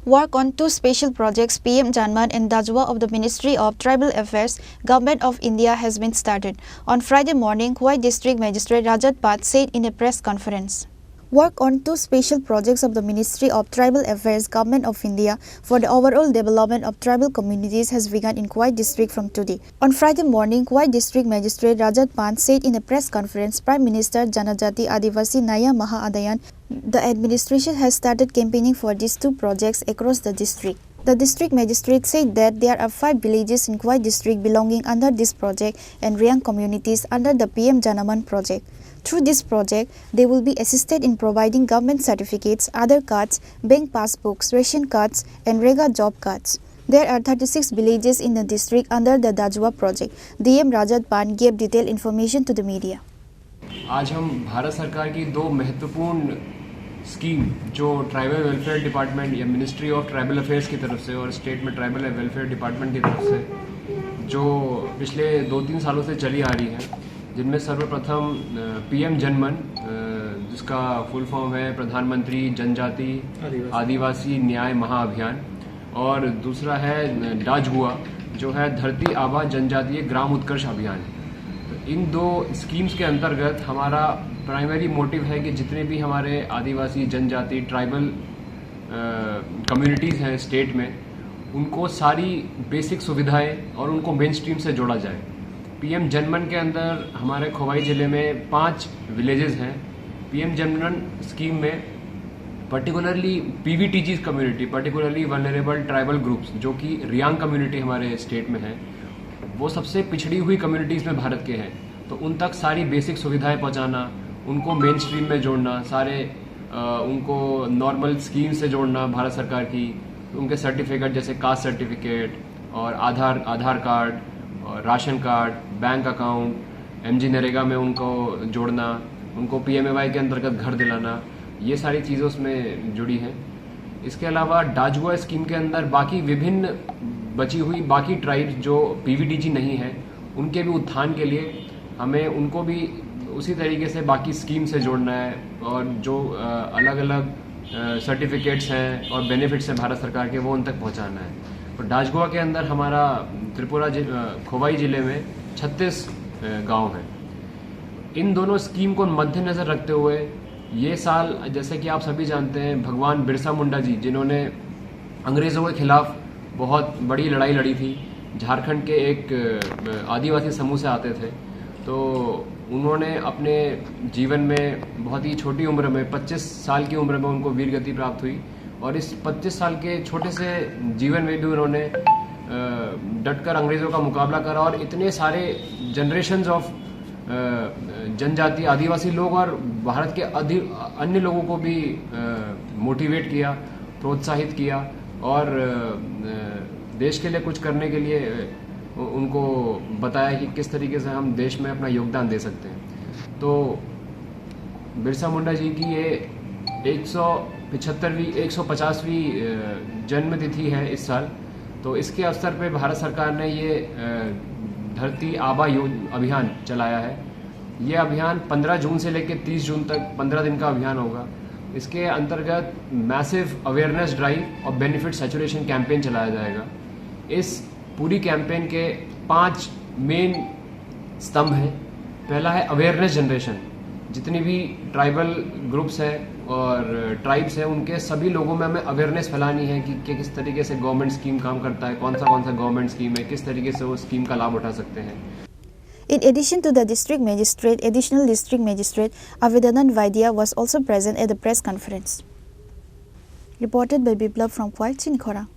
Work on two special projects PM Janman and Dajwa of the Ministry of Tribal Affairs, Government of India has been started. On Friday morning, Khowai District Magistrate Rajat Pat said in a press conference. Work on two special projects of the Ministry of Tribal Affairs, Government of India for the overall development of tribal communities has begun in Khowai District from today. On Friday morning, Khowai District Magistrate Rajat Pat said in a press conference, Prime Minister Janajati Adivasi Naya Maha-Adayan, the administration has started campaigning for these two projects across the district. The district magistrate said that there are 5 villages in Khowai district belonging under this project and Riang communities under the PM Janman project. Through this project, they will be assisted in providing government certificates, Aadhaar cards, bank passbooks, ration cards and Rega job cards. There are 36 villages in the district under the Dajwa project. DM Rajat Pan gave detailed information to the media. आज हम भारत सरकार की दो महत्वपूर्ण scheme जो tribal welfare department या ministry of tribal affairs की तरफ से और स्टेट में ट्राइबल वेलफेयर डिपार्टमेंट की तरफ से जो पिछले 2-3 सालों से चली आ रही हैं, जिनमें सर्वप्रथम PM जनमन, जिसका फुल फॉर्म है प्रधानमंत्री जनजाति आदिवासी न्याय महाअभियान, और दूसरा है डाजगुआ जो है धरती आबा जनजातीय ग्राम उत्कर्ष अभियान। इन दो स्कीम्स के अंतर्गत हमारा प्राइमरी मोटिव है कि जितने भी हमारे आदिवासी जनजाति ट्राइबल कम्युनिटीज़ हैं स्टेट में, उनको सारी बेसिक सुविधाएं और उनको मेन स्ट्रीम से जोड़ा जाए। PM जनमन के अंदर हमारे खोवाई ज़िले में 5 विलेजेस हैं। PM जनमन स्कीम में particularly PVTGs community, particularly vulnerable tribal groups, जो कि रियांग कम्युनिटी हमारे स्टेट में है, वो सबसे पिछड़ी हुई कम्युनिटीज़ में भारत के हैं, तो उन तक सारी बेसिक सुविधाएं पहुंचाना, उनको मेन स्ट्रीम में जोड़ना, सारे उनको नॉर्मल स्कीम से जोड़ना भारत सरकार की, उनके सर्टिफिकेट जैसे कास्ट सर्टिफिकेट और आधार कार्ड और ration card, bank account, MG NREGA में उनको जोड़ना, उनको PMAY के अंतर्गत घर दिलाना, ये सारी चीज़ें उसमें जुड़ी हैं। इसके अलावा डाजगुआ स्कीम के अंदर बाकी विभिन्न बची हुई बाकी ट्राइब्स जो PVTG नहीं है, उनके भी उत्थान के लिए हमें उनको भी उसी तरीके से बाकी स्कीम से जोड़ना है, और जो अलग अलग सर्टिफिकेट्स हैं और बेनिफिट्स हैं भारत सरकार के, वो उन तक पहुंचाना है। और डाजगुआ के अंदर हमारा खोवाई ज़िले में 36 गांव हैं। इन दोनों स्कीम को मद्देनजर रखते हुए ये साल, जैसे कि आप सभी जानते हैं, भगवान बिरसा मुंडा जी, जिन्होंने अंग्रेज़ों के खिलाफ बहुत बड़ी लड़ाई लड़ी थी, झारखंड के एक आदिवासी समूह से आते थे, तो उन्होंने अपने जीवन में बहुत ही छोटी उम्र में 25 साल की उम्र में उनको वीर गति प्राप्त हुई, और इस 25 साल के छोटे से जीवन में भी उन्होंने डटकर अंग्रेज़ों का मुकाबला करा और इतने सारे जनरेशन्स ऑफ जनजाति आदिवासी लोग और भारत के अन्य लोगों को भी मोटिवेट किया, प्रोत्साहित किया, और देश के लिए कुछ करने के लिए उनको बताया कि किस तरीके से हम देश में अपना योगदान दे सकते हैं। तो बिरसा मुंडा जी की ये 150वीं जन्म तिथि है इस साल, तो इसके अवसर पे भारत सरकार ने ये धरती आबा अभियान चलाया है। ये अभियान 15 जून से लेकर 30 जून तक 15 दिन का अभियान होगा। इसके अंतर्गत मैसिव अवेयरनेस ड्राइव और बेनिफिट सैचुरेशन कैंपेन चलाया जाएगा। इस पूरी कैंपेन के 5 मेन स्तंभ हैं। पहला है अवेयरनेस जनरेशन। जितनी भी ट्राइबल ग्रुप्स हैं और ट्राइब्स हैं, उनके सभी लोगों में हमें अवेयरनेस फैलानी है कि किस तरीके से गवर्नमेंट स्कीम काम करता है, कौन सा गवर्नमेंट स्कीम है, किस तरीके से वो स्कीम का लाभ उठा सकते हैं। In addition to the district magistrate, additional district magistrate Avedanand Vaidya was also present at the press conference. Reported by Biplav from Khowai, Chinkhora.